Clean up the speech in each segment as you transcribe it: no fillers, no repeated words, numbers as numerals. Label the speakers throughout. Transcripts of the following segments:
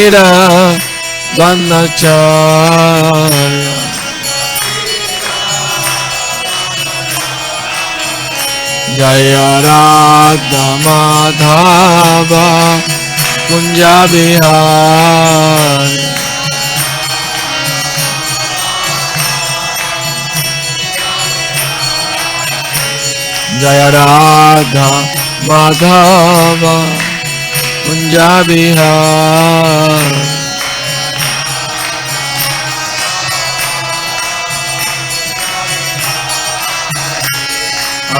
Speaker 1: Gira Vanacharya Jaya Radha Madhava Kunja Bihari Jaya Radha Madhava Kunja Bihari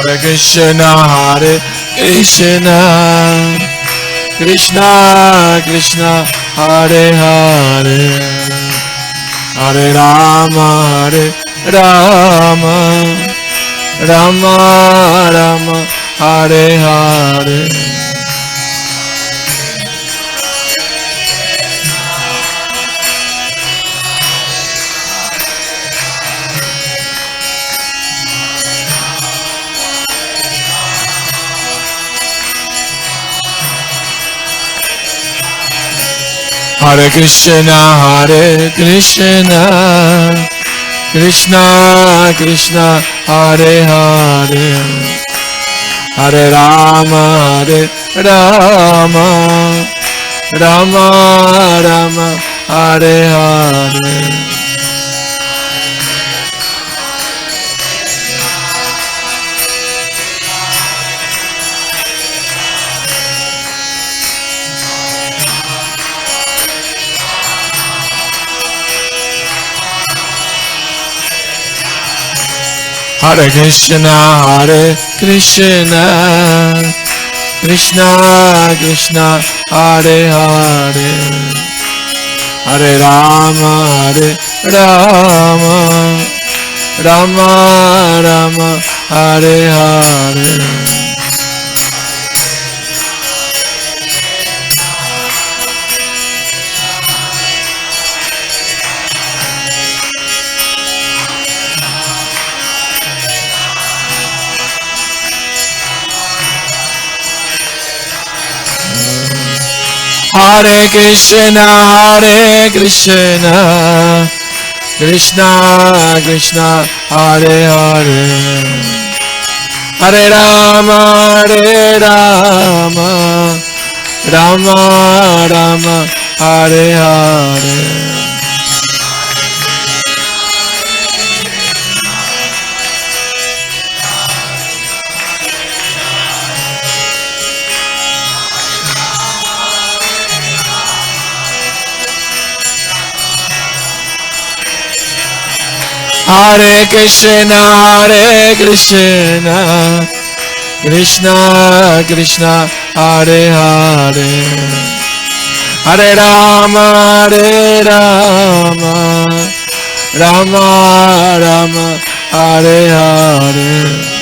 Speaker 1: Hare Krishna Krishna Krishna Hare Hare Hare Rama Rama Rama Rama Hare Hare Hare Krishna Krishna Krishna Hare Hare Hare Rama Rama Rama Rama Hare Hare Hare Krishna Krishna Krishna Hare Hare Hare Rama Rama Rama Rama Hare Hare Hare Krishna Krishna Krishna Hare Hare Hare Rama Rama Rama Rama Hare Hare Hare Krishna Krishna Krishna Hare Hare Hare Rama Rama Rama Rama Hare Hare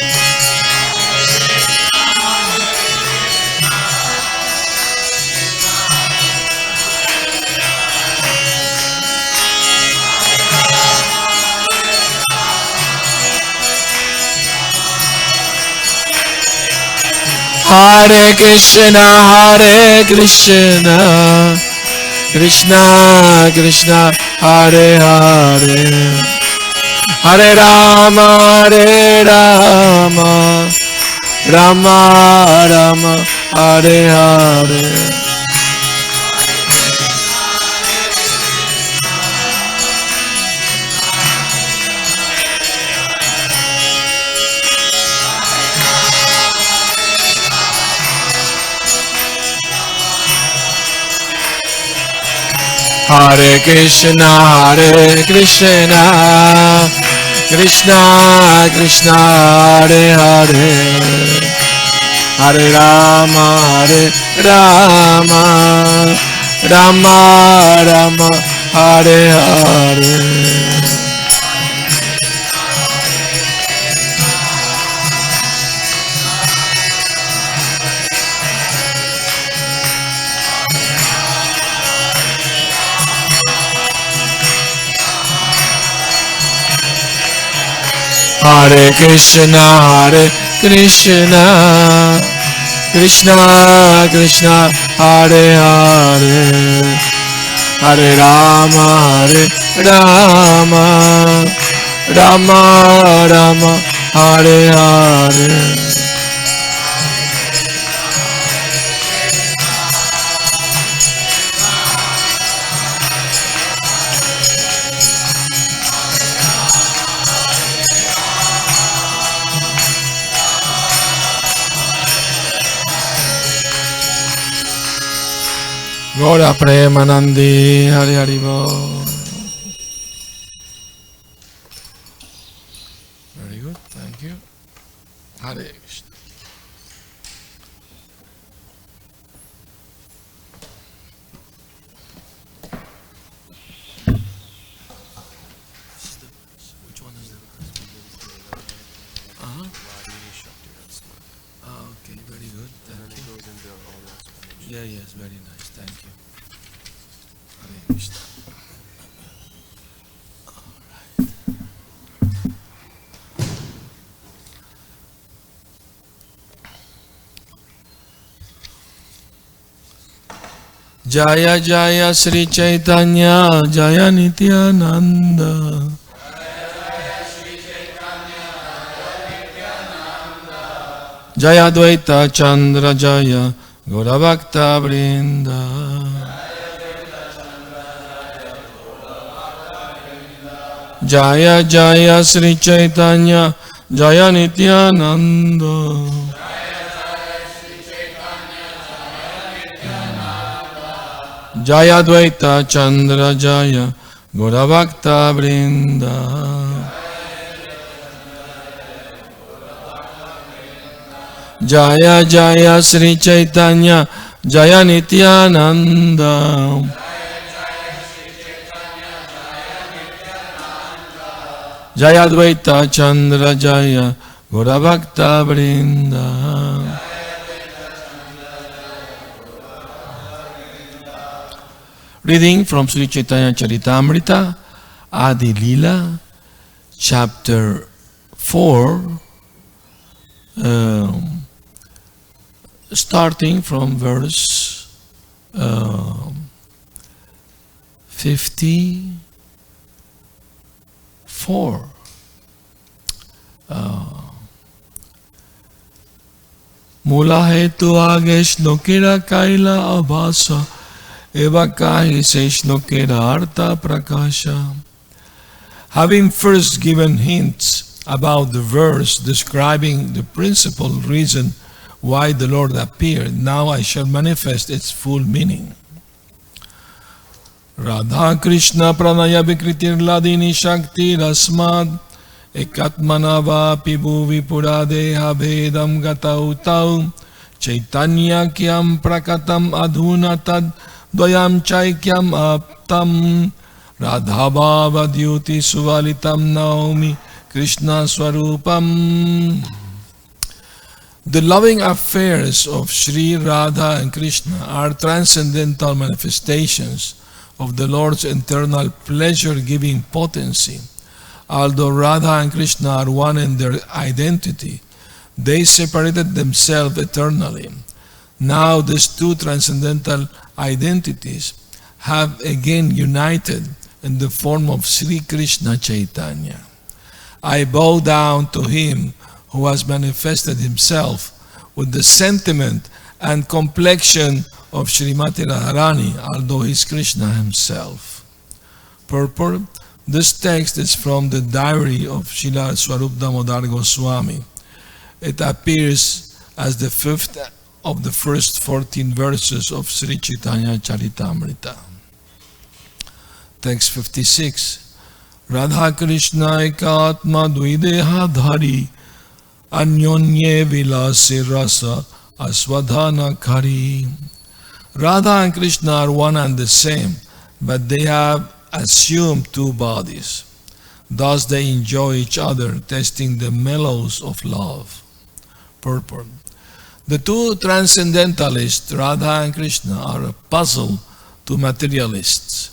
Speaker 1: Hare Krishna Krishna Krishna Hare Hare Hare Rama Rama Rama Rama Hare Hare Hare Krishna Krishna Krishna Hare Hare Hare Rama Rama Rama Rama Hare Hare Hare Krishna Krishna Krishna Hare Hare Hare Rama, Hare Rama, Rama Rama, Hare Hare. Gora Premanandi, Hari Hari Bol. Very good, thank you. Hare Krishna. Which one is that? Okay, very good. Thank you. Yeah, yes, very nice. Thank you. Hare Krishna. Jaya Jaya Sri Chaitanya Jaya Nityananda. Jaya Dvaita Chandra Jaya Gauravakta Vrinda. Jaya Jaya Sri Chaitanya Jaya Nityananda. Jaya Dvaita Chandra Jaya Gauravakta Vrinda. Jaya Jaya Sri Chaitanya Jaya Nityananda. Jaya Dvaita Chandra Jaya Gauravakta Vrinda. Reading from Sri Chaitanya Charitamrita, Adi Lila, chapter 4, starting from verse 54. Mula hetu age shlokera kaila abhasa eva kahi se shlokera artha prakasha. Having first given hints about the verse describing the principal reason why the Lord appeared, now I shall manifest its full meaning. Radha Krishna pranaya vikritir ladini shakti rasmad ekatmanava pibu vipuradeh abhedam gatautau chaitanya kyam prakatam adhuna tad dvayam chaikyam aptam radhabhava dyuti suvalitam naomi Krishna swarupam. The loving affairs of Sri Radha and Krishna are transcendental manifestations of the Lord's internal pleasure-giving potency. Although Radha and Krishna are one in their identity, they separated themselves eternally. Now these two transcendental identities have again united in the form of Sri Krishna Chaitanya. I bow down to him who has manifested himself with the sentiment and complexion of Srimati Radharani, although he is Krishna himself. Purport: this text is from the diary of Srila Swarup Damodar Goswami. It appears as the fifth of the first 14 verses of Sri Chaitanya Charitamrita. Text 56. Radha Krishna ekatma dvideha dhari anyonye vilasi rasa aswadhana kari. Radha and Krishna are one and the same, but they have assumed two bodies. Thus they enjoy each other, tasting the mellows of love. Purport: the two transcendentalists, Radha and Krishna, are a puzzle to materialists.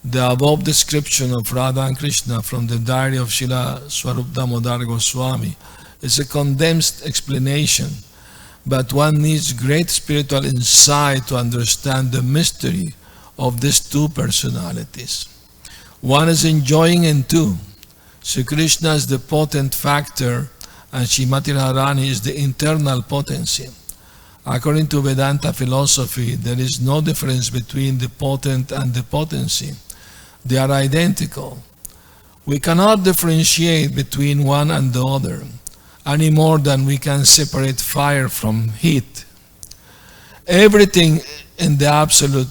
Speaker 1: The above description of Radha and Krishna from the diary of Srila Swarup Damodar Goswami is a condensed explanation, but one needs great spiritual insight to understand the mystery of these two personalities. One is enjoying in two. Sri Krishna is the potent factor and Srimati Radharani is the internal potency. According to Vedanta philosophy, there is no difference between the potent and the potency. They are identical. We cannot differentiate between one and the other, any more than we can separate fire from heat. Everything in the Absolute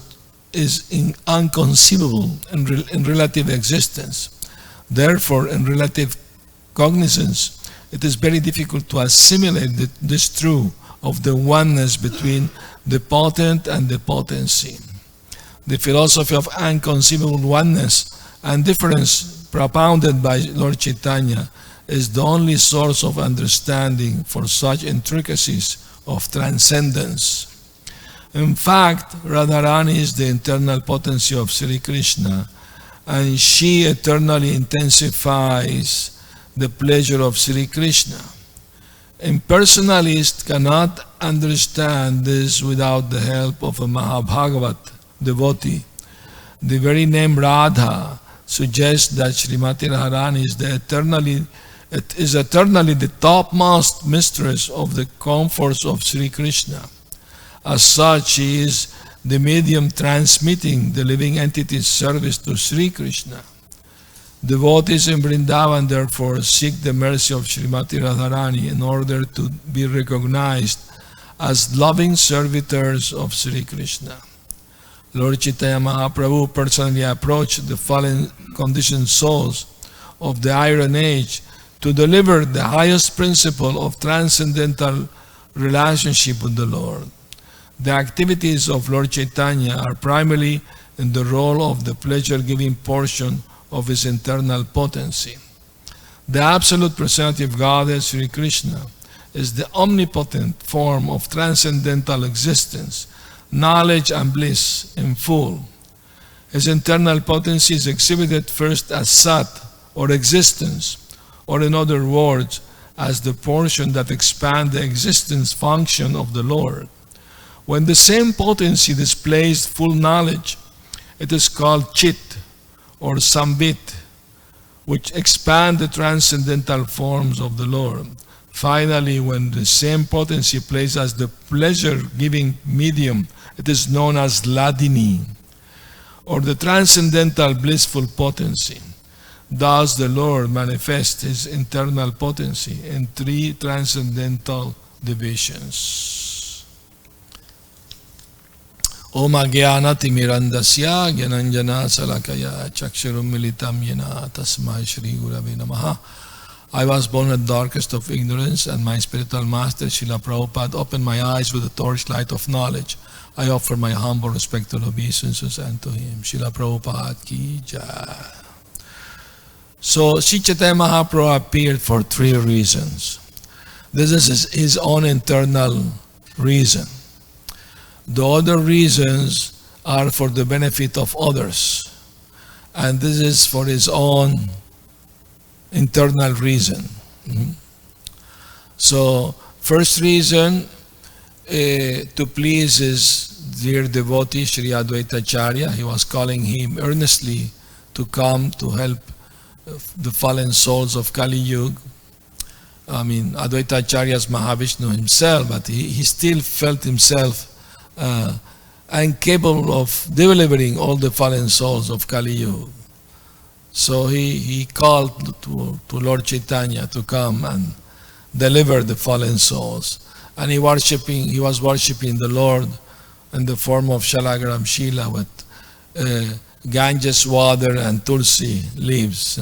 Speaker 1: is inconceivable in relative existence. Therefore, in relative cognizance, it is very difficult to assimilate this truth of the oneness between the potent and the potency. The philosophy of inconceivable oneness and difference propounded by Lord Chaitanya is the only source of understanding for such intricacies of transcendence. In fact, Radharani is the internal potency of Sri Krishna, and she eternally intensifies the pleasure of Sri Krishna. Impersonalists cannot understand this without the help of a Mahabhagavat devotee. The very name Radha suggests that Srimati Radharani is eternally the topmost mistress of the comforts of Sri Krishna. As such, she is the medium transmitting the living entity's service to Sri Krishna. Devotees in Vrindavan therefore seek the mercy of Srimati Radharani in order to be recognized as loving servitors of Sri Krishna. Lord Chaitanya Mahaprabhu personally approached the fallen conditioned souls of the Iron Age to deliver the highest principle of transcendental relationship with the Lord. The activities of Lord Chaitanya are primarily in the role of the pleasure-giving portion of his internal potency. The absolute personality of Godhead, Sri Krishna, is the omnipotent form of transcendental existence, knowledge and bliss in full. His internal potency is exhibited first as Sat, or existence, or in other words, as the portion that expands the existence function of the Lord. When the same potency displays full knowledge, it is called Chit, or Sambit, which expand the transcendental forms of the Lord. Finally, when the same potency plays as the pleasure-giving medium, it is known as Ladini, or the transcendental blissful potency. Thus, the Lord manifests his internal potency in three transcendental divisions. Om Agyanati Mirandasya Gyananjana Salakaya Chaksharum Militam Yena Tasmai Shri Gurave Namaha. I was born in the darkest of ignorance, and my spiritual master Srila Prabhupada opened my eyes with the torchlight of knowledge. I offer my humble respectful obeisances unto him. Srila Prabhupada ki jai. So Sri Chaitanya Mahaprabhu appeared for three reasons. This is his own internal reason. The other reasons are for the benefit of others, and this is for his own internal reason. So, first reason, to please his dear devotee Sri Advaita Acharya. He was calling him earnestly to come to help the fallen souls of Kali Yuga. I mean, Advaita Acharya is Mahavishnu himself, but he still felt himself incapable of delivering all the fallen souls of Kali Yuga. So he called to Lord Chaitanya to come and deliver the fallen souls. And he was worshipping the Lord in the form of Shalagram Shila with Ganges water and Tulsi leaves.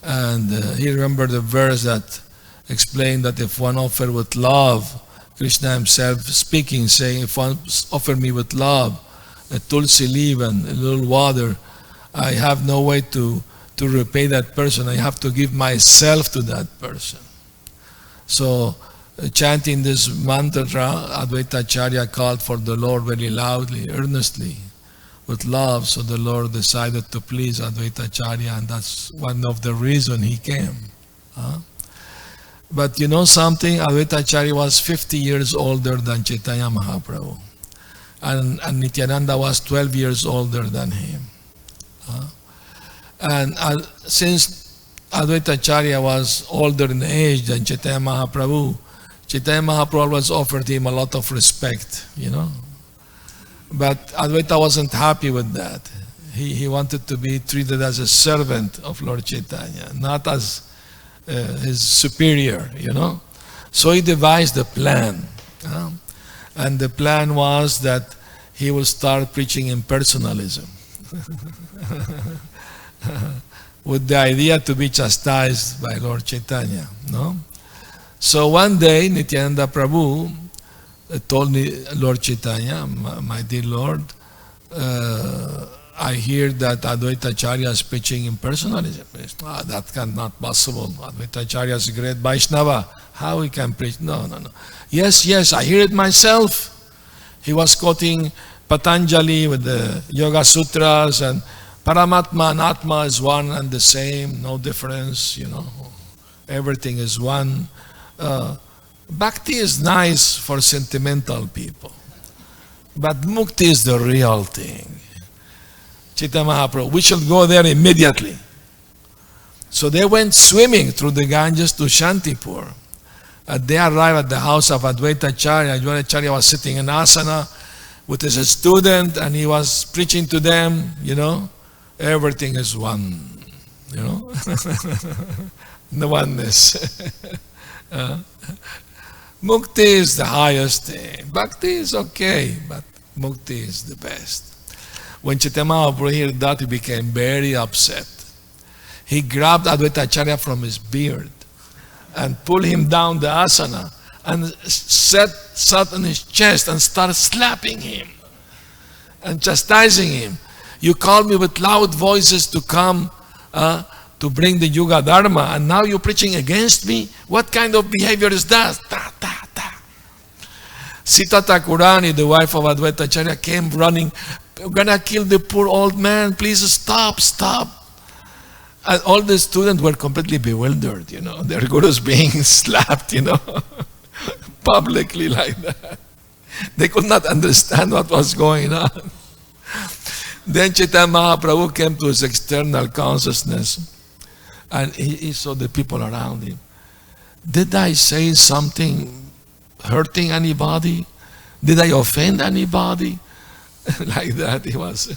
Speaker 1: And he remembered the verse that explained that if one offer with love, Krishna himself speaking, saying, if one offer me with love a Tulsi leaf and a little water, I have no way to repay that person. I have to give myself to that person. So, chanting this mantra, Advaita Acharya called for the Lord very loudly, earnestly, with love. So the Lord decided to please Advaita Acharya, and that's one of the reasons he came. But you know something? Advaita Acharya was 50 years older than Chaitanya Mahaprabhu. and Nityananda was 12 years older than him. And since Advaita Acharya was older in age than Chaitanya Mahaprabhu always offered him a lot of respect, But Advaita wasn't happy with that. He wanted to be treated as a servant of Lord Chaitanya, not as his superior, So he devised a plan. And the plan was that he will start preaching impersonalism. With the idea to be chastised by Lord Chaitanya. So one day, Nityananda Prabhu told Lord Chaitanya, my dear Lord, I hear that Advaita Acharya is preaching impersonalism. That cannot possible. Advaita Acharya is a great Vaishnava. How he can preach? No. Yes, I hear it myself. He was quoting Patanjali with the Yoga Sutras, and Paramatma and Atma is one and the same, no difference, Everything is one. Bhakti is nice for sentimental people, but Mukti is the real thing. Chaitanya Mahaprabhu, we shall go there immediately. So they went swimming through the Ganges to Shantipur. They arrived at the house of Advaita Acharya. Advaita Acharya was sitting in asana with his student, and he was preaching to them, everything is one, the oneness. Mukti is the highest thing. Bhakti is okay, but Mukti is the best. When Chaitanya Mahaprabhu heard that, he became very upset. He grabbed Advaita Acharya from his beard and pulled him down the asana and sat on his chest and started slapping him and chastising him. You called me with loud voices to come to bring the Yuga Dharma, and now you're preaching against me? What kind of behavior is that? Sita Thakurani, the wife of Advaita Acharya, came running. We're gonna kill the poor old man. Please stop. And all the students were completely bewildered, Their gurus being slapped, publicly like that. They could not understand what was going on. Then Chaitanya Mahaprabhu came to his external consciousness, and he saw the people around him. Did I say something hurting anybody? Did I offend anybody? Like that he was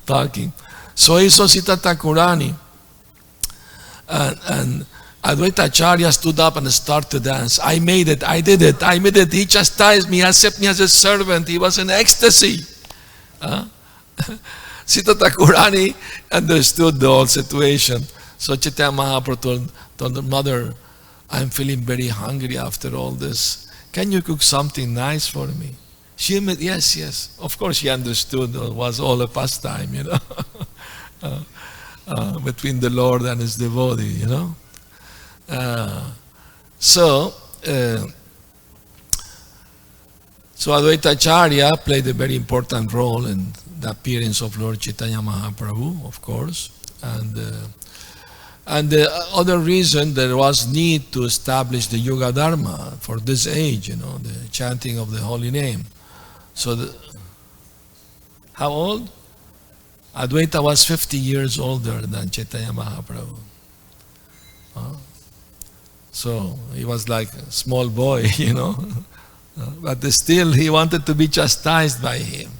Speaker 1: talking. So he saw Sita Thakurani, and Advaita Acharya stood up and started to dance. I made it. He chastised me, accepted me as a servant. He was in ecstasy. Sita Thakurani understood the whole situation. So Chaitanya Mahaprabhu told the mother, I'm feeling very hungry after all this. Can you cook something nice for me? She admitted, yes. Of course she understood it was all a pastime, between the Lord and his devotee, So Advaita Acharya played a very important role in the appearance of Lord Chaitanya Mahaprabhu, of course. And the other reason there was need to establish the Yuga Dharma for this age, the chanting of the holy name. So, how old? Advaita was 50 years older than Chaitanya Mahaprabhu. So, he was like a small boy, But still, he wanted to be chastised by him.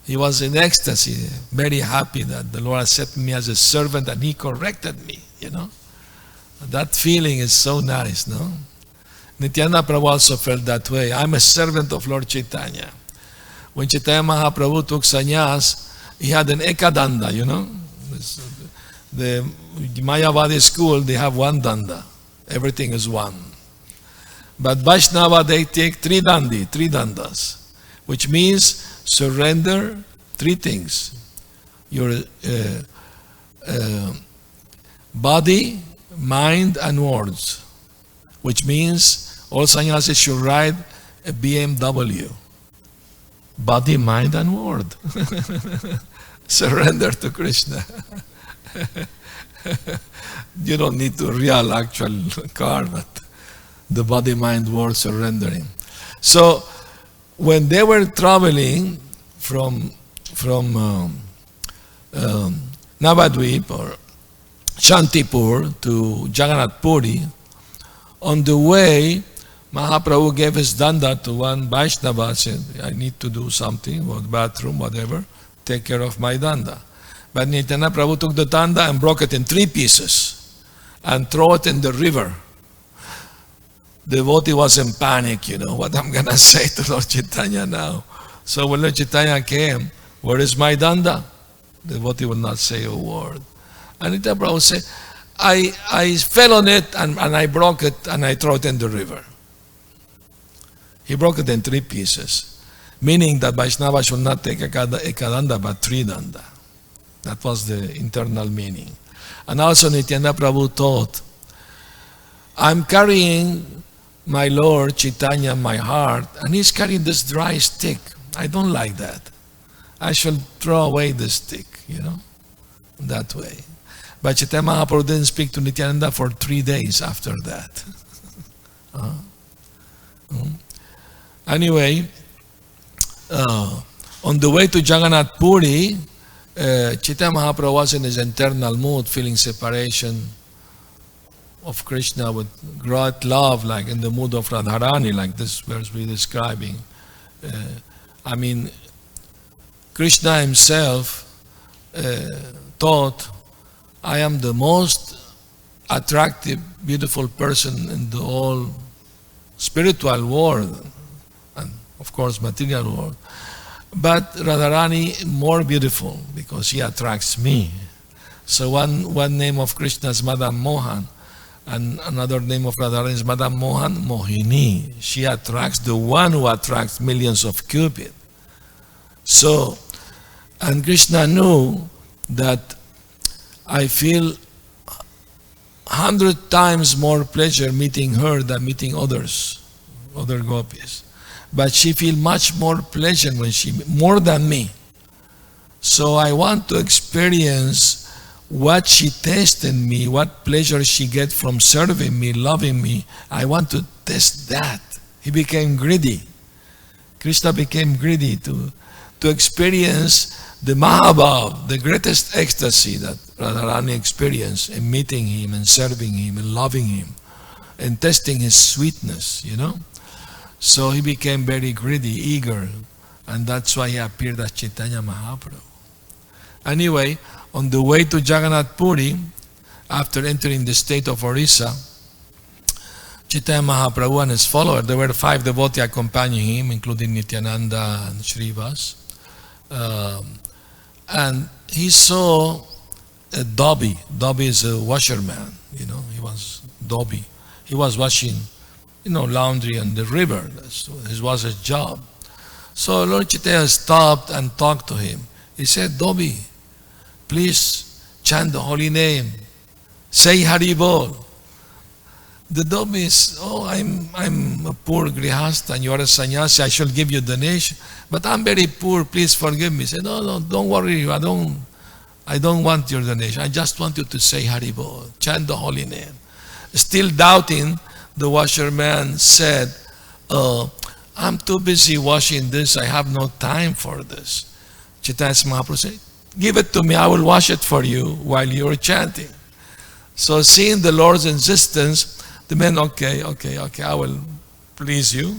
Speaker 1: He was in ecstasy, very happy that the Lord accepted me as a servant and he corrected me, That feeling is so nice, no? Nityananda Prabhu also felt that way. I'm a servant of Lord Chaitanya. When Chaitanya Mahaprabhu took sannyas, he had an ekadanda, The Mayavadi school, they have one danda. Everything is one. But Vaishnava, they take three dandas, which means surrender three things. Your body, mind, and words. Which means all sannyasis should ride a BMW. Body, mind, and word. Surrender to Krishna. You don't need the real actual car, but the body, mind, word, surrendering. So when they were traveling from Navadvip or Shantipur to Jagannath Puri, on the way, Mahaprabhu gave his danda to one Vaishnava, said, I need to do something, or bathroom, whatever, take care of my danda. But Nityananda Prabhu took the danda and broke it in 3 pieces and threw it in the river. The devotee was in panic, what I'm going to say to Lord Chaitanya now. So when Lord Chaitanya came, where is my danda? The devotee would not say a word. And Nityananda Prabhu said, I fell on it and I broke it and I threw it in the river. He broke it in 3 pieces, meaning that Vaishnava should not take a danda but 3 danda. That was the internal meaning. And also Nityananda Prabhu taught, I'm carrying my Lord Chaitanya in my heart, and he's carrying this dry stick. I don't like that. I shall throw away the stick, that way. But Chaitanya Mahaprabhu didn't speak to Nityananda for 3 days after that. Anyway, on the way to Jagannath Puri, Chaitanya Mahaprabhu was in his internal mood, feeling separation of Krishna with great love, like in the mood of Radharani, like this verse we're describing. Krishna himself thought, I am the most attractive, beautiful person in the whole spiritual world, and of course material world. But Radharani more beautiful because she attracts me. So one name of Krishna is Madam Mohan, and another name of Radharani is Madam Mohan Mohini. She attracts the one who attracts millions of Cupid. So, and Krishna knew that I feel 100 times more pleasure meeting her than meeting other gopis. But she feels much more pleasure when more than me. So I want to experience what she tastes in me, what pleasure she gets from serving me, loving me. I want to test that. He became greedy. Krishna became greedy to experience the Mahabhav, the greatest ecstasy that Radharani experienced in meeting him and serving him and loving him and testing his sweetness, So he became very greedy, eager, and that's why he appeared as Chaitanya Mahaprabhu. Anyway, on the way to Jagannath Puri, after entering the state of Orissa, Chaitanya Mahaprabhu and his followers, there were 5 devotees accompanying him, including Nityananda and Srivas. And he saw a Dobby. Dobby is a washerman, he was Dobby. He was washing, laundry on the river. This was his job. So Lord Chaitanya stopped and talked to him. He said, Dobby, please chant the holy name. Say Hari Bol. The Dobby is, I'm a poor grihasta and you are a sannyasi, I shall give you donation. But I'm very poor, please forgive me. He said, no, don't worry, I don't want your donation. I just want you to say Hari Bol, chant the holy name. Still doubting, the washerman said, I'm too busy washing this, I have no time for this. Chaitanya Mahaprabhu said, give it to me, I will wash it for you while you're chanting. So seeing the Lord's insistence, the man, okay, I will please you.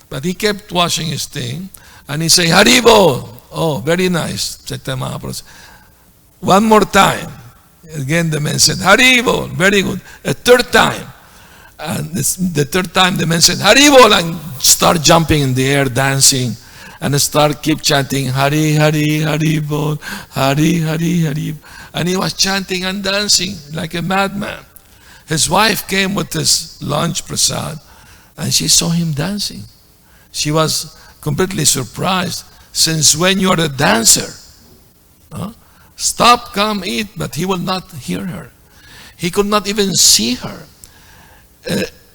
Speaker 1: But he kept washing his thing, and he said, Hari Bol. Oh, very nice, Chaitanya Mahaprabhu. One more time. Again the man said, Hari Bol, very good. A third time. And the third time the man said, Hari Bol, and start jumping in the air, dancing, and keep chanting, Hari, Hari, Hari Bol, Hari, Hari, Hari. And he was chanting and dancing like a madman. His wife came with his lunch prasad, and she saw him dancing. She was completely surprised. Since when you are a dancer? Stop, come eat. But he will not hear her. He could not even see her.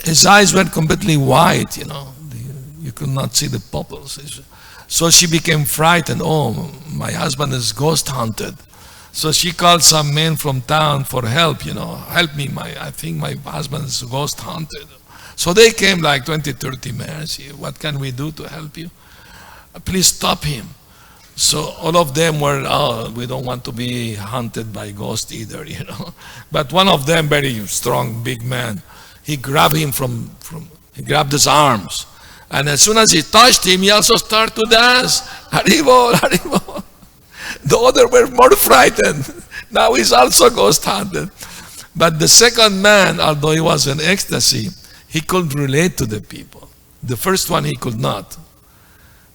Speaker 1: His eyes were completely white, you could not see the pupils. So she became frightened. Oh, my husband is ghost hunted. So she called some men from town for help, help me, I think my husband is ghost hunted. So they came like 20, 30 men. What can we do to help you? Please stop him. So all of them were, oh, we don't want to be hunted by ghosts either, you know. But one of them, very strong, big man, he grabbed him he grabbed his arms. And as soon as he touched him, he also started to dance. Haribo, Haribo. The other were more frightened. Now he's also ghost hunted. But the second man, although he was in ecstasy, he could relate to the people. The first one he could not.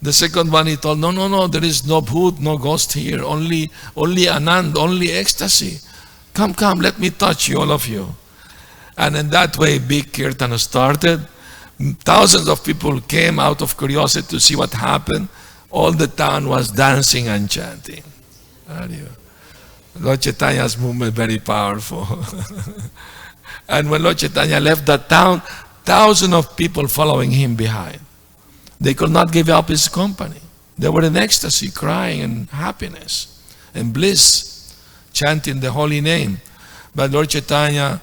Speaker 1: The second one he told, no, there is no bhoot, no ghost here, only Anand, only ecstasy. Come, let me touch you, all of you. And in that way, big kirtan started. Thousands of people came out of curiosity to see what happened. All the town was dancing and chanting. Lord Chaitanya's movement very powerful. And when Lord Chaitanya left that town, thousands of people following him behind. They could not give up his company. They were in ecstasy, crying in happiness and bliss, chanting the holy name. But Lord Chaitanya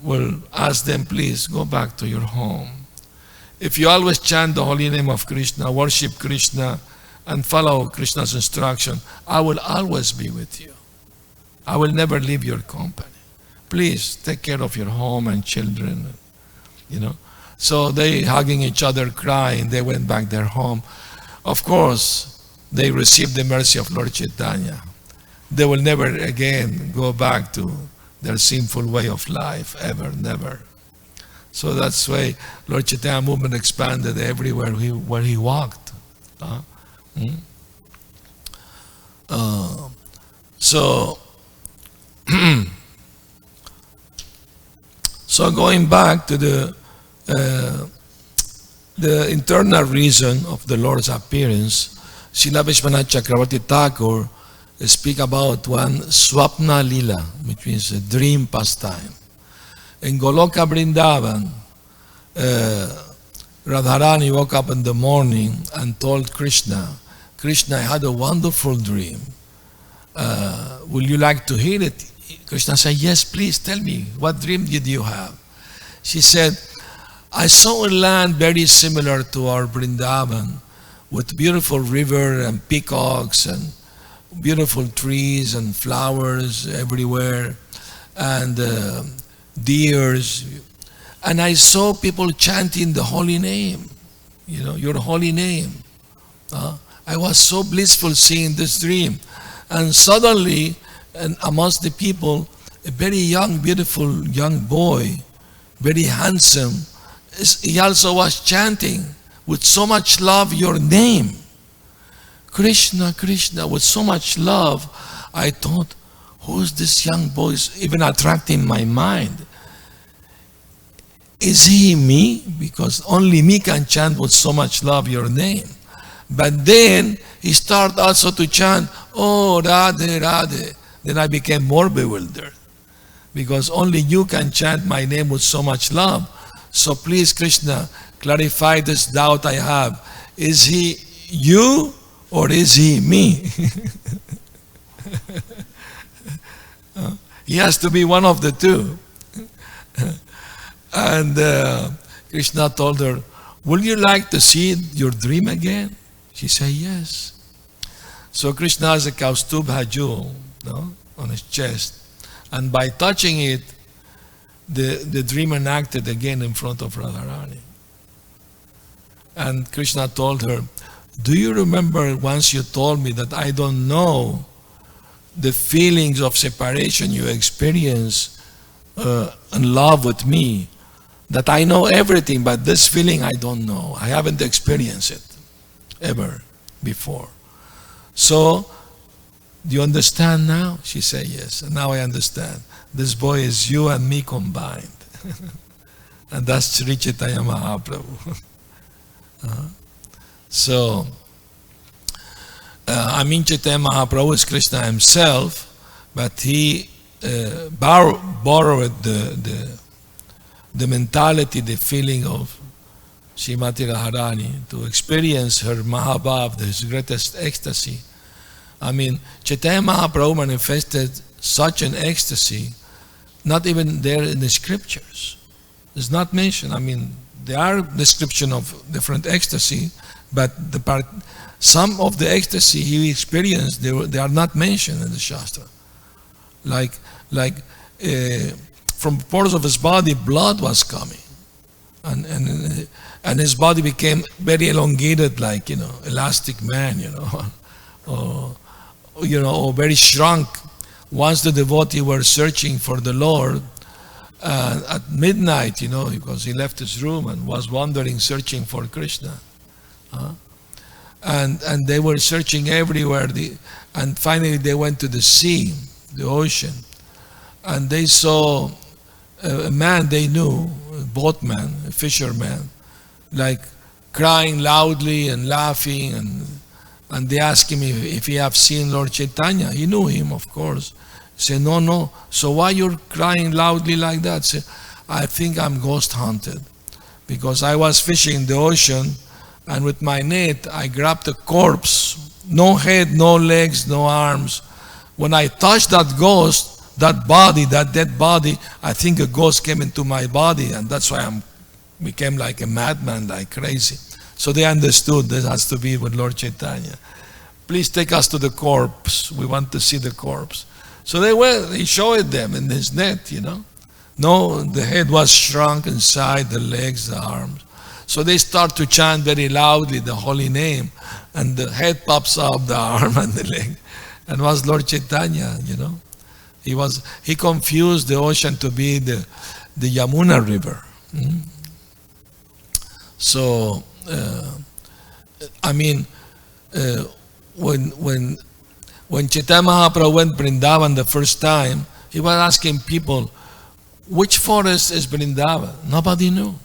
Speaker 1: will ask them, please go back to your home. If you always chant the holy name of Krishna, worship Krishna, and follow Krishna's instruction, I will always be with you. I will never leave your company. Please take care of your home and children, you know. So they hugging each other, crying, they went back their home. Of course, they received the mercy of Lord Chaitanya. They will never again go back to their sinful way of life, ever, never. So that's why Lord Chaitanya movement expanded everywhere where he walked. So going back to the internal reason of the Lord's appearance, Srila Vishwanath Chakravarti Thakur speak about one Swapna Lila, which means a dream pastime. In Goloka Vrindavan, Radharani woke up in the morning and told Krishna, I had a wonderful dream. Will you like to hear it? Krishna said, yes, please tell me, what dream did you have? She said, I saw a land very similar to our Vrindavan, with beautiful river and peacocks and beautiful trees and flowers everywhere, and deers. And I saw people chanting the holy name, you know, your holy name. I was so blissful seeing this dream. And suddenly, and amongst the people, a very young, beautiful young boy, very handsome, he also was chanting with so much love your name. Krishna, Krishna, with so much love. I thought, who's this young boy? Even attracting my mind. Is he me? Because only me can chant with so much love your name. But then he started also to chant, oh, Radhe, Radhe. Then I became more bewildered. Because only you can chant my name with so much love. So please, Krishna, clarify this doubt I have. Is he you or is he me? He has to be one of the two. And Krishna told her, will you like to see your dream again? She said, yes. So Krishna has a Kaustubha jewel, no, on his chest. And by touching it, the dream enacted again in front of Radharani. And Krishna told her, do you remember once you told me that I don't know the feelings of separation you experience in love with me, that I know everything, but this feeling I don't know. I haven't experienced it ever before. So, do you understand now? She said, yes. And now I understand. This boy is you and me combined. And that's Sri Chaitanya Mahaprabhu. So, Chaitanya Mahaprabhu is Krishna himself, but he borrowed the mentality, the feeling of Srimati Radharani to experience her Mahabhav, his greatest ecstasy. Chaitanya Mahaprabhu manifested such an ecstasy, not even there in the scriptures. It's not mentioned. there are description of different ecstasy, but some of the ecstasy he experienced, they are not mentioned in the Shastra. Like from parts of his body, blood was coming, and his body became very elongated, like elastic man, or very shrunk. Once the devotee were searching for the Lord at midnight, because he left his room and was wandering, searching for Krishna. And they were searching everywhere. And finally they went to the sea, the ocean. And they saw a man they knew, a boatman, a fisherman, like crying loudly and laughing. And they asked him if he have seen Lord Chaitanya. He knew him, of course. He said, no. So why you're crying loudly like that? He said, I think I'm ghost hunted. Because I was fishing in the ocean, and with my net, I grabbed a corpse. No head, no legs, no arms. When I touched that ghost, that body, that dead body, I think a ghost came into my body, and that's why I became like a madman, like crazy. So they understood this has to be with Lord Chaitanya. Please take us to the corpse. We want to see the corpse. So they went, he showed them in his net, No, the head was shrunk inside, the legs, the arms. So they start to chant very loudly the holy name, and the head pops up, the arm and the leg. And was Lord Chaitanya, He confused the ocean to be the Yamuna River. So, when Chaitanya Mahaprabhu went Vrindavan the first time, he was asking people, which forest is Vrindavan? Nobody knew.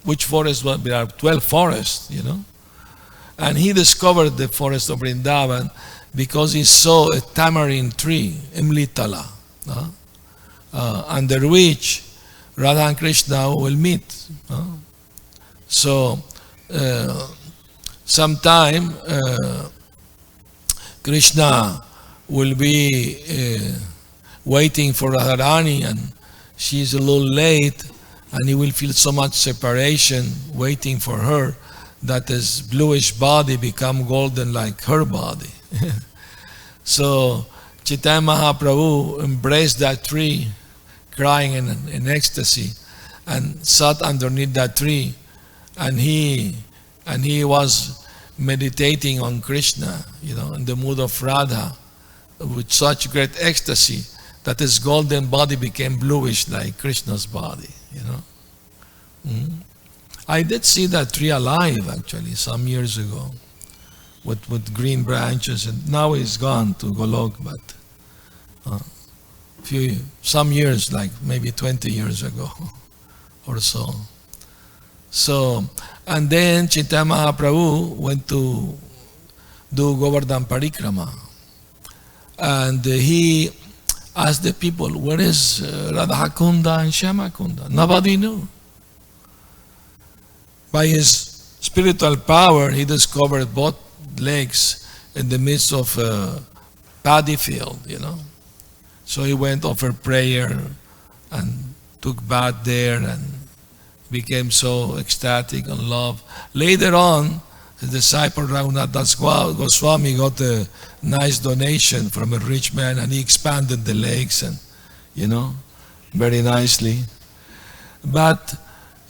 Speaker 1: Which forest? Well, there are 12 forests, And he discovered the forest of Vrindavan because he saw a tamarind tree, Imlitala, under which Radha and Krishna will meet. So, sometime Krishna will be waiting for Radharani, and she's a little late, and he will feel so much separation waiting for her that his bluish body become golden like her body. So Chaitanya Mahaprabhu embraced that tree, crying in ecstasy, and sat underneath that tree, and he was meditating on Krishna, in the mood of Radha, with such great ecstasy that his golden body became bluish like Krishna's body, I did see that tree alive actually some years ago with green branches, and now he's gone to Golok, but some years, like maybe 20 years ago or so. So, and then Chaitanya Mahaprabhu went to do Govardhan Parikrama, and he asked the people, where is Radha Kunda and Shyama Kunda? Nobody knew. By his spiritual power, he discovered both lakes in the midst of a paddy field, So he went, offered prayer, and took bath there, and became so ecstatic and love. Later on, his disciple Raghunath Das Goswami got a nice donation from a rich man, and he expanded the lakes, and very nicely. But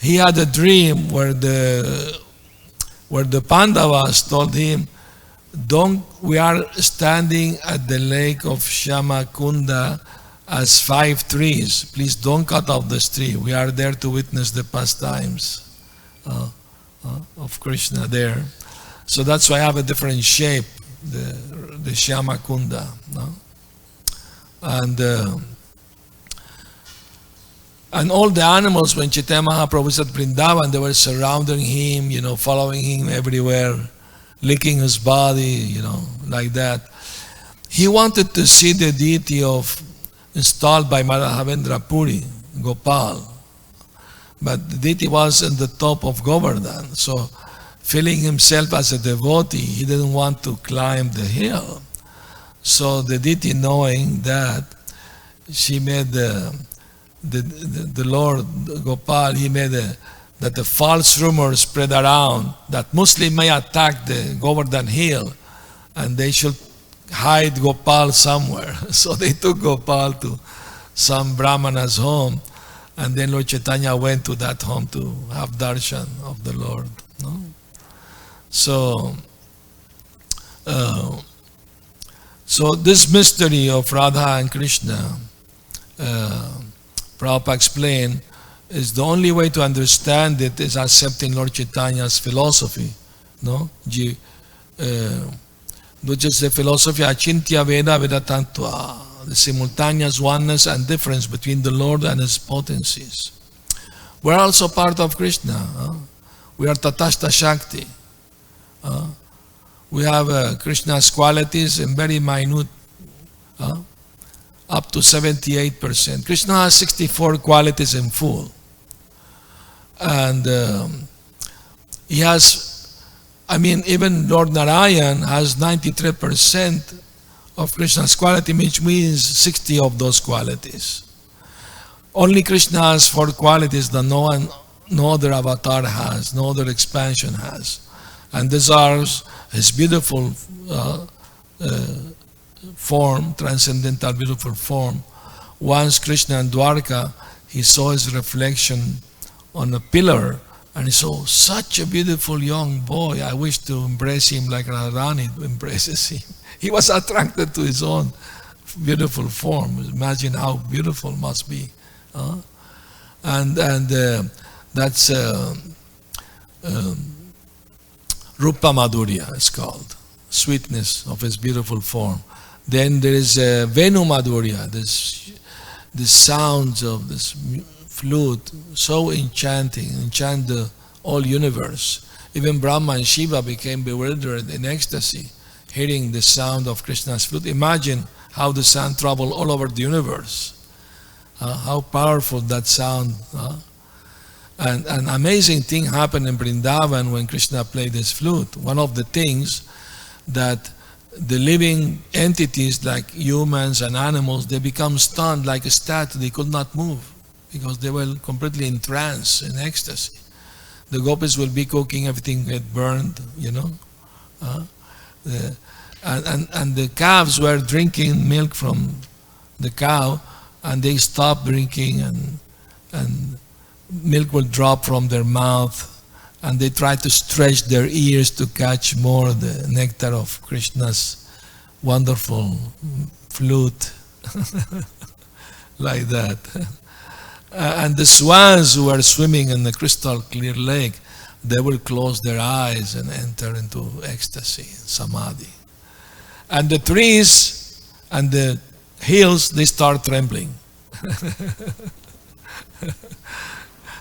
Speaker 1: he had a dream where the Pandavas told him, we are standing at the lake of Shyama Kunda as 5 trees. Please don't cut off this tree. We are there to witness the pastimes of Krishna there. So that's why I have a different shape, the Shyama Kunda. And all the animals, when Chaitanya Mahaprabhu was at Vrindavan, they were surrounding him, following him everywhere, licking his body, like that. He wanted to see the deity installed by Madhavendra Puri, Gopal. But the deity was in the top of Govardhan, so feeling himself as a devotee, he didn't want to climb the hill. So the deity, knowing that, she made the Lord Gopal, he made that the false rumors spread around that Muslim may attack the Govardhan Hill and they should hide Gopal somewhere. So they took Gopal to some Brahmana's home, and then Lord Chaitanya went to that home to have darshan of the Lord. No? So this mystery of Radha and Krishna, Prabhupada explained, is the only way to understand it is accepting Lord Chaitanya's philosophy, no? Which is the philosophy Achintya Veda Vedatantva, the simultaneous oneness and difference between the Lord and His potencies. We're also part of Krishna. We are Tatashta Shakti. We have Krishna's qualities in very minute, up to 78%. Krishna has 64 qualities in full. And he has, even Lord Narayan has 93% of Krishna's quality, which means 60 of those qualities. Only Krishna has 4 qualities that no other avatar has, no other expansion has. And these are his beautiful form, transcendental beautiful form. Once Krishna in Dwarka, he saw his reflection on a pillar, and he saw such a beautiful young boy. I wish to embrace him like Radharani embraces him. He was attracted to his own beautiful form. Imagine how beautiful it must be. That's Rupa Madhurya, it's called, sweetness of his beautiful form. Then there is Venu Madhurya, the sounds of this flute, so enchanting, enchant the whole universe. Even Brahma and Shiva became bewildered in ecstasy, hearing the sound of Krishna's flute. Imagine how the sound traveled all over the universe. How powerful that sound. And an amazing thing happened in Vrindavan when Krishna played his flute. One of the things that the living entities like humans and animals, they become stunned like a statue. They could not move because they were completely in trance, in ecstasy. The gopis will be cooking, everything get burned, and the calves were drinking milk from the cow, and they stopped drinking, and milk will drop from their mouth, and they try to stretch their ears to catch more the nectar of Krishna's wonderful flute, like that. And the swans who are swimming in the crystal clear lake, they will close their eyes and enter into ecstasy, samadhi. And the trees and the hills, they start trembling.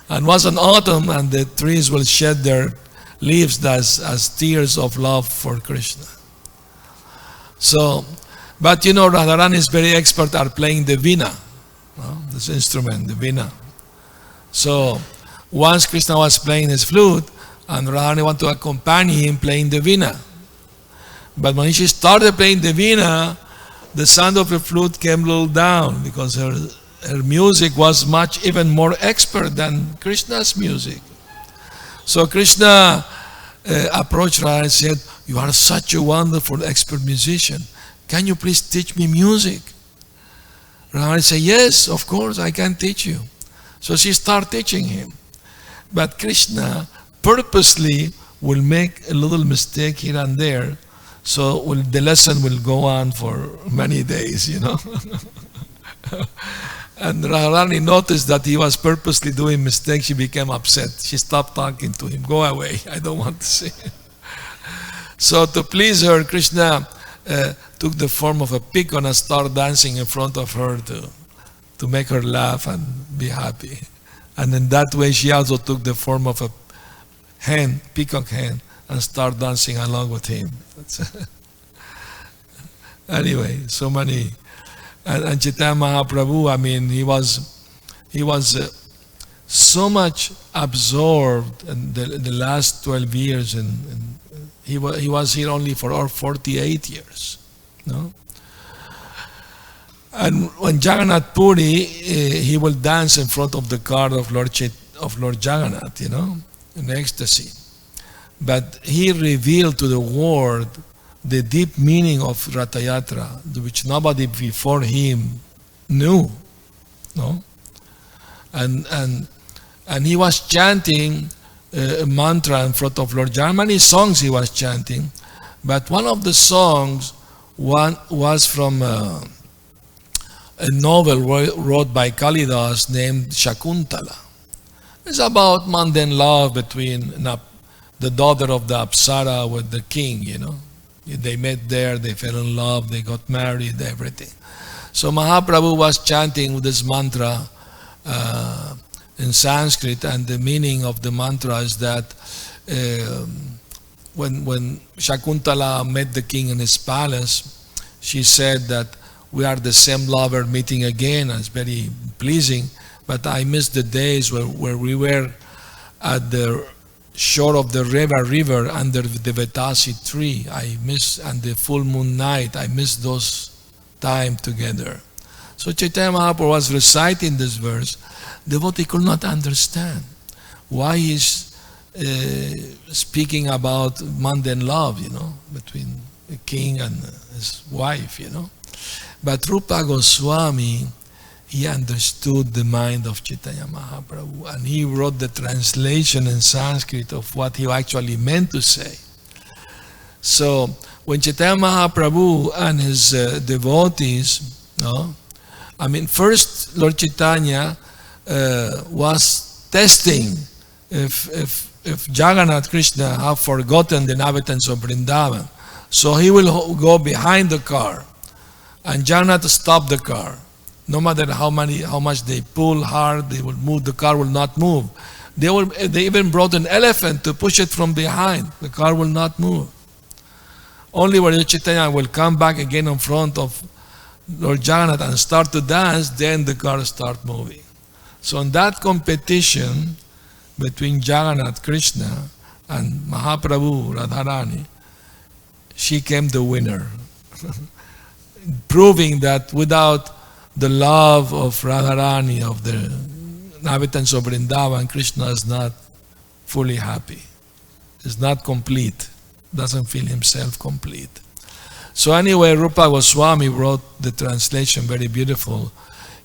Speaker 1: And once an autumn, and the trees will shed their leaves as tears of love for Krishna. So, but Radharani is very expert at playing the veena, this instrument, the veena. So, once Krishna was playing his flute, and Radharani wanted to accompany him playing the veena. But when she started playing the veena, the sound of the flute came a little down because her music was even more expert than Krishna's music. So Krishna approached Radha and said, "You are such a wonderful expert musician. Can you please teach me music?" Radha said, "Yes, of course, I can teach you." So she started teaching him. But Krishna purposely will make a little mistake here and there, so the lesson will go on for many days, And Radharani noticed that he was purposely doing mistakes. She became upset. She stopped talking to him. "Go away, I don't want to see him." So to please her, Krishna took the form of a peacock and started dancing in front of her to make her laugh and be happy. And in that way, she also took the form of a hen, peacock hen, and started dancing along with him. Anyway, so many. And Chaitanya Mahaprabhu, he was so much absorbed in the last 12 years, and he was here only for 48 years. No? And when Jagannath Puri, he will dance in front of the car of of Lord Jagannath, in ecstasy. But he revealed to the world the deep meaning of Ratha Yatra, which nobody before him knew. No? And he was chanting a mantra in front of Lord Jagannath. Many songs he was chanting, but one of the songs was from a novel wrote by Kalidas named Shakuntala. It's about mundane love between the daughter of the Apsara with the king, They met there, they fell in love, they got married, everything. So Mahaprabhu was chanting this mantra in Sanskrit, and the meaning of the mantra is that when Shakuntala met the king in his palace, she said that we are the same lover meeting again, and it's very pleasing, but I miss the days where we were at the shore of the river under the Vetasi tree. I miss, and the full moon night, I miss those time together. So Chaitanya Mahaprabhu was reciting this verse. Devotee could not understand why he's speaking about mundane love, between the king and his wife, But Rupa Goswami, he understood the mind of Chaitanya Mahaprabhu, and he wrote the translation in Sanskrit of what he actually meant to say. So when Chaitanya Mahaprabhu and his devotees, first Lord Chaitanya was testing if Jagannath Krishna have forgotten the inhabitants of Vrindavan. So he will go behind the car, and Jagannath stop the car. No matter how much they pull hard, they will move. The car will not move. They even brought an elephant to push it from behind. The car will not move. Only when Chaitanya will come back again in front of Lord Jagannath and start to dance, then the car start moving. So in that competition between Jagannath Krishna and Mahaprabhu Radharani, she came the winner, proving that without the love of Radharani, of the inhabitants of Vrindavan, Krishna is not fully happy, is not complete, doesn't feel himself complete. So anyway, Rupa Goswami wrote the translation, very beautiful.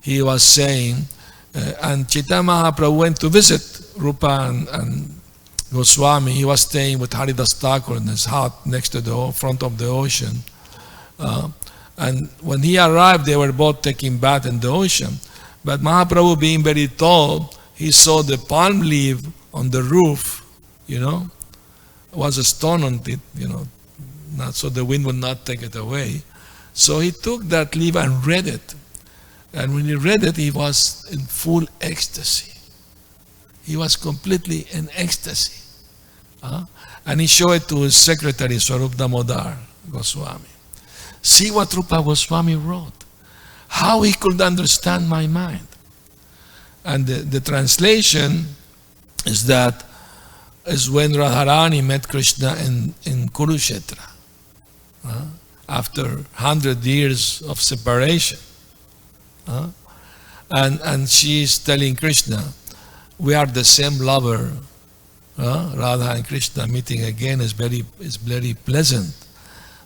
Speaker 1: He was saying, and Chaitanya Mahaprabhu went to visit Rupa and Goswami. He was staying with Haridas Thakur in his hut next to the front of the ocean. And when he arrived, they were both taking bath in the ocean. But Mahaprabhu, being very tall, he saw the palm leaf on the roof, was a stone on it, not so the wind would not take it away. So he took that leaf and read it. And when he read it, he was in full ecstasy. He was completely in ecstasy. And he showed it to his secretary, Swarup Damodar Goswami. See what Rupa Goswami wrote. How he could understand my mind. And the translation is that is when Radharani met Krishna in Kurukshetra. After 100 years of separation. And she is telling Krishna, we are the same lover. Radha and Krishna meeting again is very pleasant.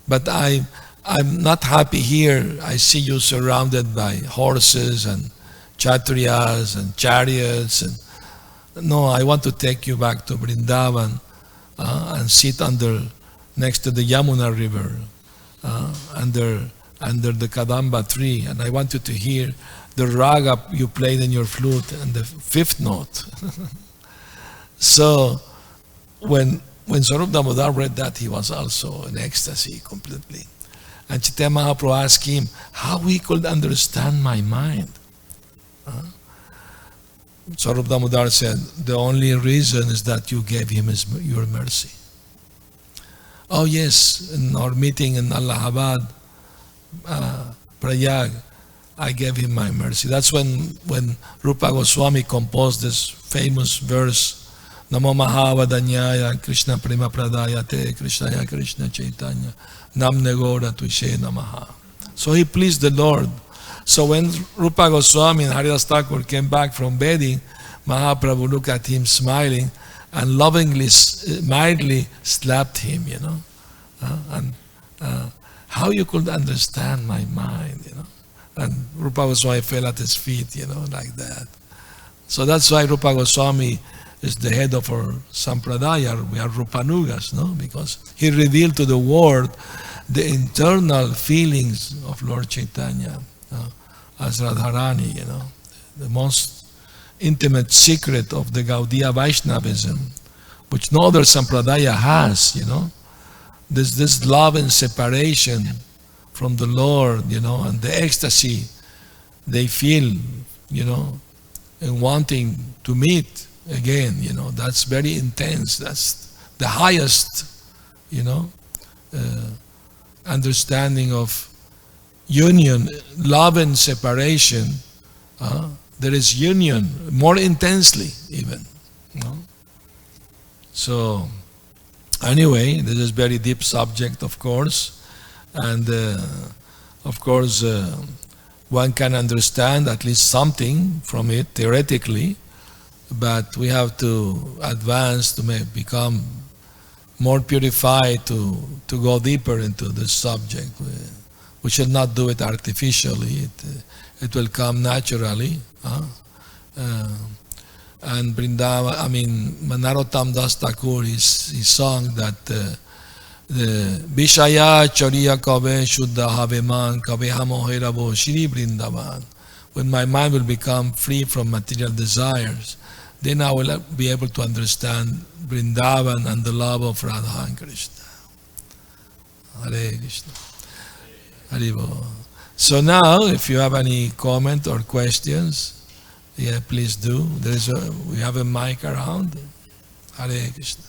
Speaker 1: But I'm not happy here. I see you surrounded by horses and chatriyas and chariots. No, I want to take you back to Vrindavan and sit next to the Yamuna river, under the Kadamba tree, and I want you to hear the raga you played in your flute and the fifth note. So when Swarup Damodar read that, he was also in ecstasy completely. And Chaitanya Mahaprabhu asked him how he could understand my mind. Swarup Damodar said, the only reason is that you gave him your mercy. Oh yes, in our meeting in Allahabad, Prayag, I gave him my mercy. That's when Rupa Goswami composed this famous verse, Namo Mahavadanyaya Krishna Prema Pradaya Te Krishnaya Krishna Chaitanya Namne Gora Tuishe Namaha. So he pleased the Lord. So when Rupa Goswami and Haridas Thakur came back from bedding, Mahaprabhu looked at him smiling and lovingly, mildly slapped him, how you could understand my mind, And Rupa Goswami fell at his feet, like that. So that's why Rupa Goswami is the head of our Sampradaya. We are Rupanugas, because he revealed to the world the internal feelings of Lord Chaitanya as Radharani, the most intimate secret of the Gaudiya Vaishnavism, which no other Sampradaya has, This love and separation from the Lord, and the ecstasy they feel, and wanting to meet again, that's very intense. That's the highest, understanding of union, love and separation. There is union more intensely even. So anyway, this is very deep subject, of course, and of course one can understand at least something from it theoretically, but we have to advance to become more purified to go deeper into this subject. We should not do it artificially. It will come naturally. And Vrindavan, Narottam Das Thakur, he sung that Vishaya Chariya Kave Shuddha Haveman Kave Hamoheravo Shri Vrindavan. When my mind will become free from material desires, then I will be able to understand Vrindavan and the love of Radha and Krishna. Hare Krishna. Haribo. So now, if you have any comment or questions, please do. We have a mic around. Hare Krishna.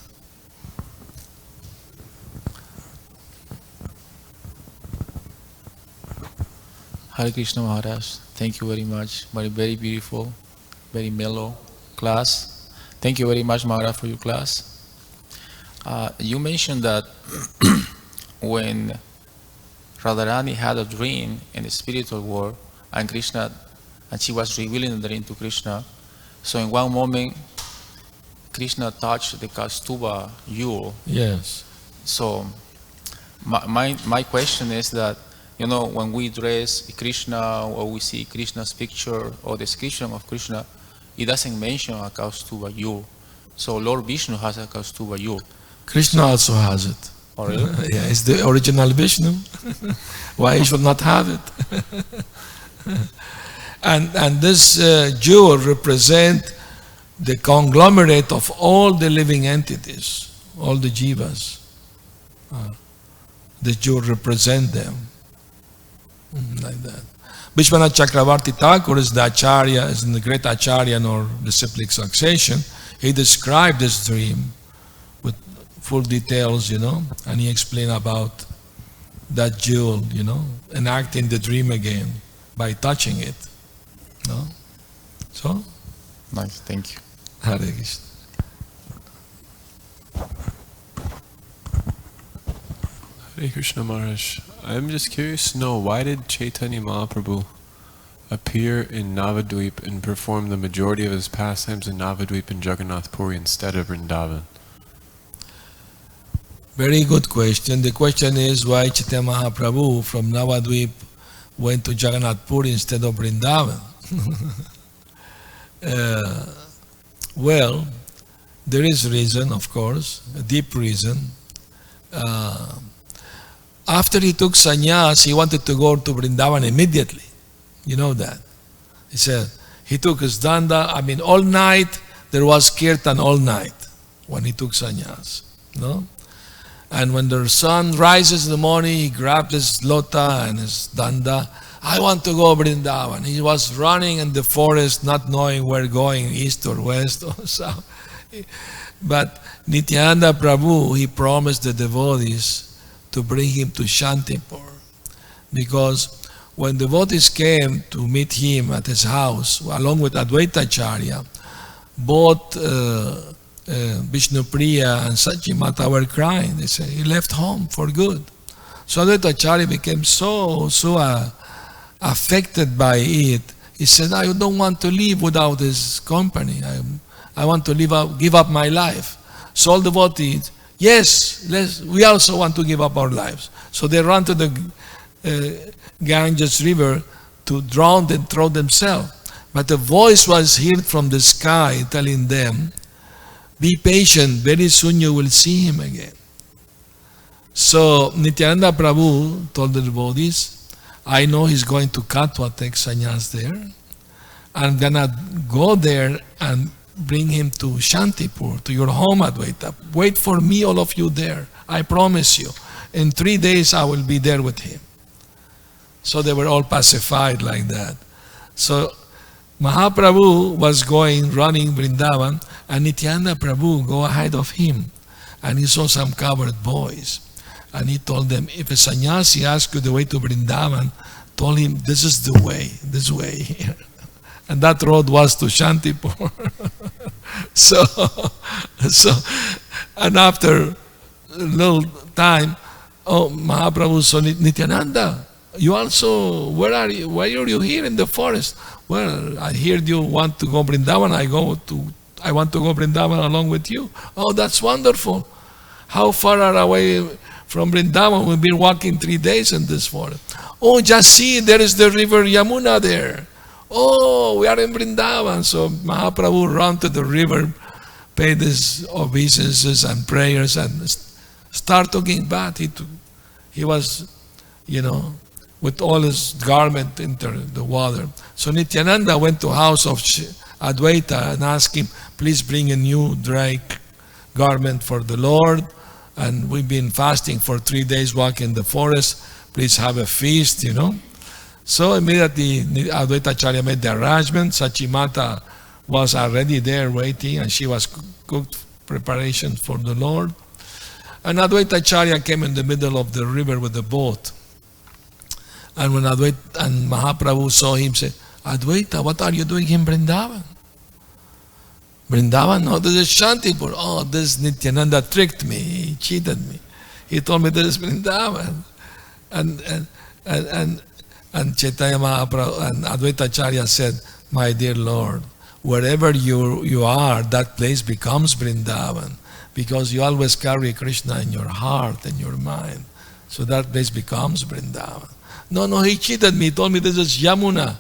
Speaker 2: Hare Krishna Maharaj. Thank you very much. Very beautiful, very mellow class. Thank you very much, Maharaj, for your class. You mentioned that when Radharani had a dream in the spiritual world, and she was revealing the dream to Krishna. So in one moment, Krishna touched the Kaustubha jewel.
Speaker 1: Yes.
Speaker 2: So my question is that, when we dress Krishna or we see Krishna's picture or description of Krishna, it doesn't mention a Kaustubha jewel. So Lord Vishnu has a Kaustubha jewel.
Speaker 1: Krishna also has it.
Speaker 2: Oh, really?
Speaker 1: Yeah, it's the original Vishnu. Why he should not have it? And this jewel represent the conglomerate of all the living entities, all the jivas. The jewel represent them. Like that. Vishwanath Chakravarti Thakur is the Acharya, is the great Acharya in our disciplic succession. He described this dream with full details, and he explained about that jewel, enacting the dream again by touching it. So?
Speaker 2: Nice, thank you.
Speaker 1: Hare Krishna.
Speaker 3: Hare Krishna Maharaj. I'm just curious to know, why did Chaitanya Mahaprabhu appear in Navadvip and perform the majority of his pastimes in Navadvip and Jagannath Puri instead of Vrindavan?
Speaker 1: Very good question. The question is why Chaitanya Mahaprabhu from Navadvip went to Jagannath Puri instead of Vrindavan. Well, there is reason, of course, a deep reason. After he took sannyas, he wanted to go to Vrindavan immediately. You know that. He said, he took his danda, all night, there was kirtan all night when he took sannyas. And when the sun rises in the morning, he grabbed his lota and his danda. I want to go Vrindavan. He was running in the forest, not knowing where going, east or west or south. But Nityananda Prabhu, he promised the devotees to bring him to Shantipur. Because when devotees came to meet him at his house, along with Advaita Acharya, both Vishnupriya and Sachimata were crying. They said, he left home for good. So Advaita Acharya became so affected by it. He said, I don't want to live without his company. I want to give up my life. So all devotees, yes, we also want to give up our lives. So they run to the Ganges river to drown and throw themselves. But a voice was heard from the sky telling them, be patient, very soon you will see him again. So Nityananda Prabhu told the devotees, I know he's going to Katwa take sannyas there. I'm gonna go there and bring him to Shantipur, to your home, Advaita. Wait for me, all of you there. I promise you. In 3 days I will be there with him. So they were all pacified like that. So Mahaprabhu was running Vrindavan, and Nityananda Prabhu go ahead of him. And he saw some cowherd boys. And he told them, if a sannyasi asks you the way to Vrindavan, told him, this is the way, this way here. And that road was to Shantipur. so, and after a little time, Mahaprabhu saw Nityananda, you also, where are you? Why are you here in the forest? Well, I heard you want to go Vrindavan. I want to go Vrindavan along with you. Oh, that's wonderful. How far are away from Vrindavan? We've been walking 3 days in this forest. Oh, just see, there is the river Yamuna there. Oh, we are in Vrindavan. So Mahaprabhu ran to the river, paid his obeisances and prayers, and start talking back. He was, with all his garment into the water. So Nityananda went to house of Advaita and asked him, please bring a new dry garment for the Lord. And we've been fasting for 3 days, walking in the forest. Please have a feast, So immediately Advaita Acharya made the arrangement. Sachimata was already there waiting, and she was cooked preparation for the Lord. And Advaita Acharya came in the middle of the river with the boat. And when Mahaprabhu saw him, said, Advaita, what are you doing in Vrindavan? Vrindavan? No, this is Shantipur. Oh, this Nityananda tricked me. He cheated me. He told me this is Vrindavan. And Chaitanya Mahaprabhu and Advaita Acharya said, my dear Lord, wherever you are, that place becomes Vrindavan, because you always carry Krishna in your heart and your mind. So that place becomes Vrindavan. No, he cheated me. He told me this is Yamuna.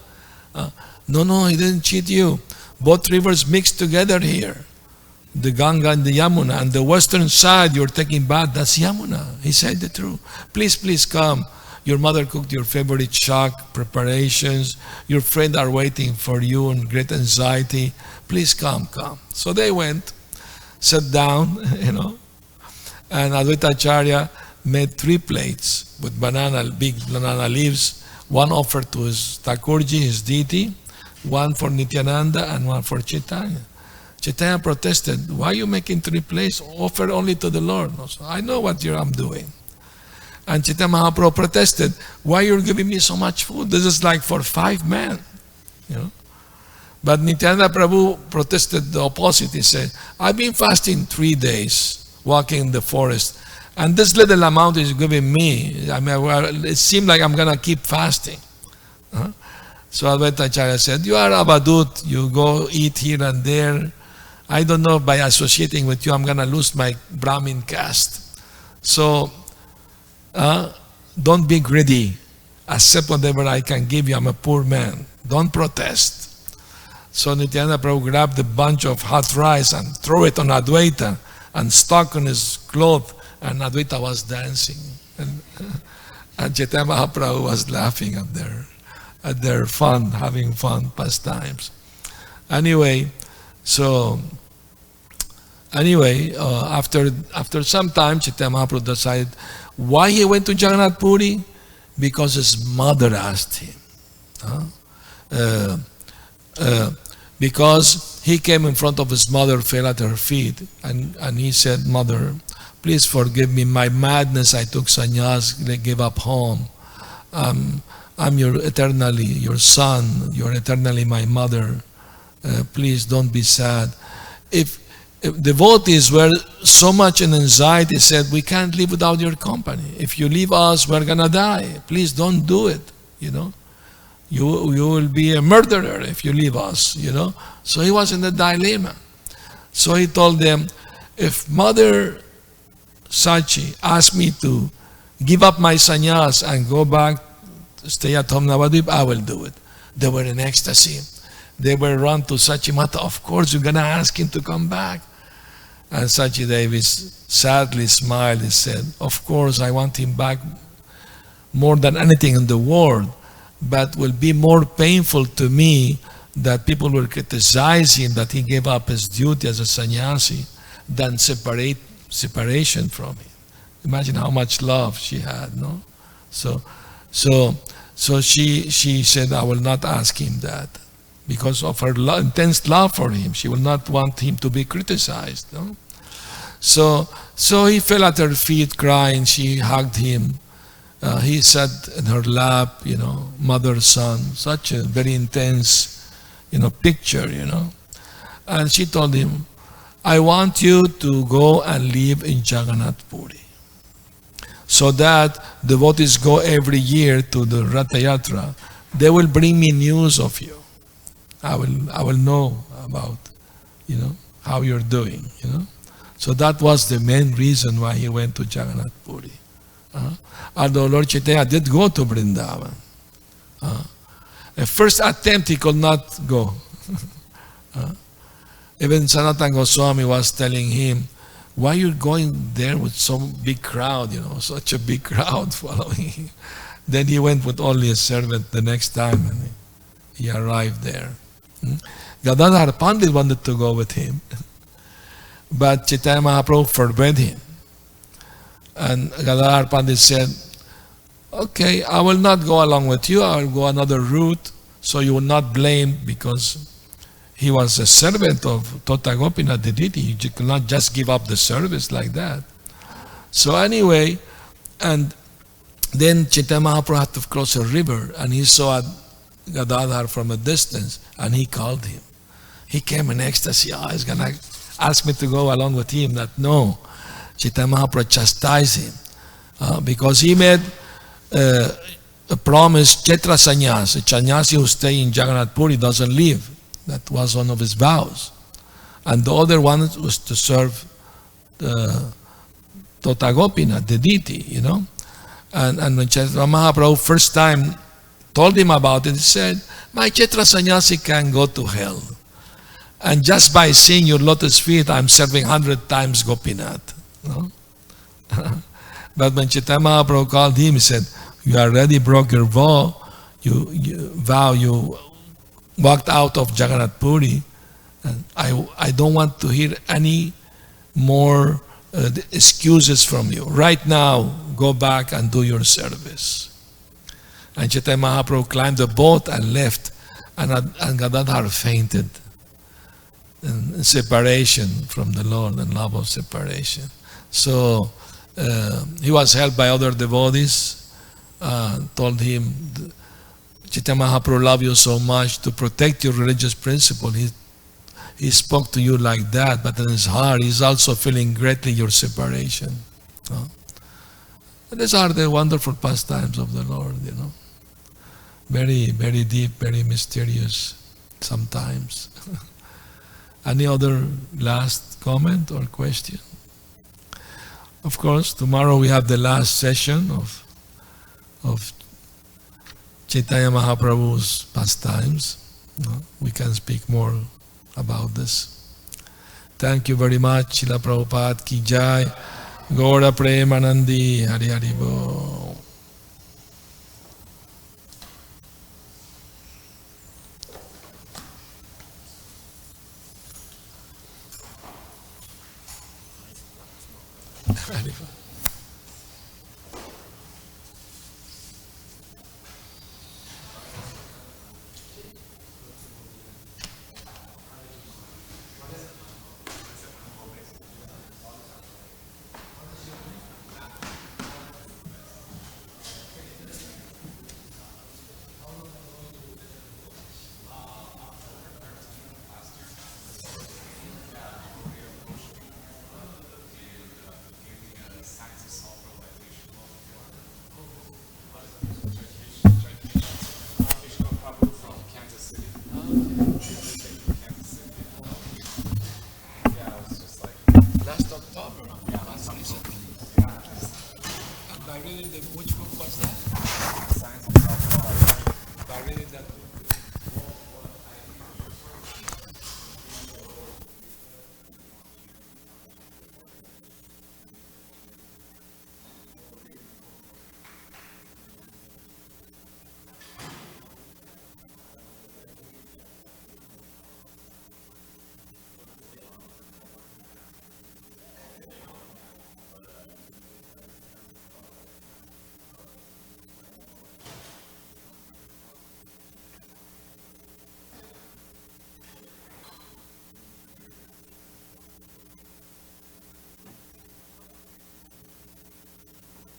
Speaker 1: No, he didn't cheat you. Both rivers mixed together here. The Ganga and the Yamuna. And the western side you're taking bath, that's Yamuna. He said the truth. Please come. Your mother cooked your favorite shak preparations. Your friends are waiting for you in great anxiety. Please come. So they went, sat down, and Advaita Acharya made 3 plates with big banana leaves, one offered to his Thakurji, his deity, one for Nityananda, and one for Chaitanya. Chaitanya protested, why are you making 3 plates? Offer only to the Lord. No, so I know what I'm doing. And Chaitanya Mahaprabhu protested, why you're giving me so much food? This is like for 5 men. But Nityananda Prabhu protested the opposite. He said, I've been fasting 3 days, walking in the forest. And this little amount is giving me. It seemed like I'm going to keep fasting. So Advaita Acharya said, you are Abadut. You go eat here and there. I don't know, by associating with you, I'm going to lose my Brahmin caste. So don't be greedy. Accept whatever I can give you. I'm a poor man. Don't protest. So Nityananda Prabhu grabbed a bunch of hot rice and threw it on Advaita and stuck on his cloth. And Advaita was dancing, and Chaitanya Mahaprabhu was laughing at their fun, having fun pastimes. After some time, Chaitanya Mahaprabhu decided why he went to Jagannath Puri, because his mother asked him. Because he came in front of his mother, fell at her feet, and he said, Mother, please forgive me, my madness, I took sannyas, I gave up home. I'm eternally your son, you're eternally my mother. Please don't be sad. If devotees were so much in anxiety, said, we can't live without your company. If you leave us, we're gonna die. Please don't do it, You will be a murderer if you leave us, you know. So he was in a dilemma. So he told them, if Mother Sachi asked me to give up my sannyas and go back, stay at home Navadvip, I will do it. They were in ecstasy. They were run to Sachi Mata. Of course, you're going to ask him to come back. And Sachi Davis sadly smiled and said, of course, I want him back more than anything in the world, but will be more painful to me that people will criticize him that he gave up his duty as a sannyasi than separation from him. Imagine how much love she had, no? So she said, I will not ask him that because of her intense love for him. She will not want him to be criticized, no? So he fell at her feet crying. She hugged him. He sat in her lap, you know, mother, son, such a very intense, you know, picture, you know. And she told him, I want you to go and live in Jagannath Puri, so that devotees go every year to the Ratha Yatra. They will bring me news of you. I will know about, you know, how you're doing, you know. So that was the main reason why he went to Jagannath Puri. Although Lord Chaitanya did go to Vrindavan. At first attempt he could not go. Even Sanatana Goswami was telling him, why are you going there with some big crowd, you know, such a big crowd following him? Then he went with only a servant the next time and he arrived there. Gadadhar Pandit wanted to go with him, but Chaitanya Mahaprabhu forbade him. And Gadadhar Pandit said, okay, I will not go along with you, I will go another route, so you will not blame, because he was a servant of Tota Gopinath, the deity. You could not just give up the service like that. So anyway, and then Chaitanya Mahaprabhu had to cross a river, and he saw Gadadhar from a distance, and he called him. He came in ecstasy. Oh, he's going to ask me to go along with him. That no. Chaitanya Mahaprabhu chastised him because he made a promise, Chetra Sannyas, a sannyasi who stays in Jagannath Puri doesn't leave. That was one of his vows. And the other one was to serve the Tota Gopinath, the deity, you know. And when Chaitanya Mahaprabhu first time told him about it, he said, my Chetra Sannyasi can go to hell. And just by seeing your lotus feet, I'm serving 100 times Gopinath. No? But when Chaitanya Mahaprabhu called him, he said, you already broke your vow. You walked out of Jagannath Puri. And I don't want to hear any more excuses from you. Right now, go back and do your service. And Chaitanya Mahaprabhu climbed the boat and left. And Gadadhar fainted in separation from the Lord and love of separation. So he was helped by other devotees, told him, Chaitanya Mahaprabhu loved you so much, to protect your religious principle. He spoke to you like that, but in his heart he's also feeling greatly your separation. And these are the wonderful pastimes of the Lord, you know. Very, very deep, very mysterious sometimes. Any other last comment or question? Of course, tomorrow we have the last session of Chaitanya Mahaprabhu's pastimes. We can speak more about this. Thank you very much. Srila Prabhupada ki jai. Gaura Premanandi. Hari Hari Bo. Hari Bo.